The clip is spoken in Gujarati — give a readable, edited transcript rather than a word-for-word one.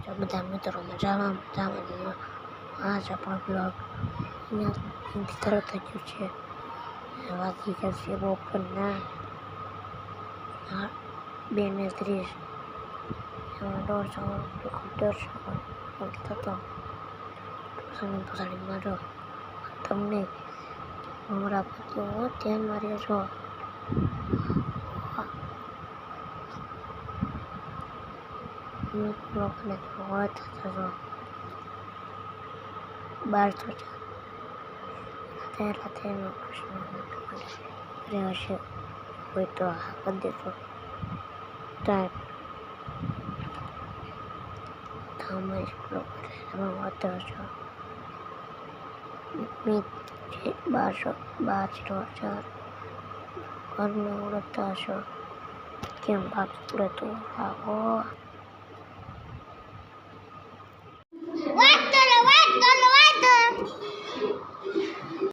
જો બધા મિત્રો મજામાં આજ આપણો બ્લોગ અહીંયાથી તરત જ ગયું છે. વાગી ગયા છે બપોરના 2:30. દોઢ થતો પસાડી મારો તમને હમણાં બધું ધ્યાનમાં રહેજો. બ્લોગને વાત થતો 12 રાતેનો પ્રશ્ન હશે હોય તો આ કરી દેજો. અમારી બ્લોગ વાત હશો બાર ઘરને ઓળખતા હશો કેમ ભાગ પડે તો આવો.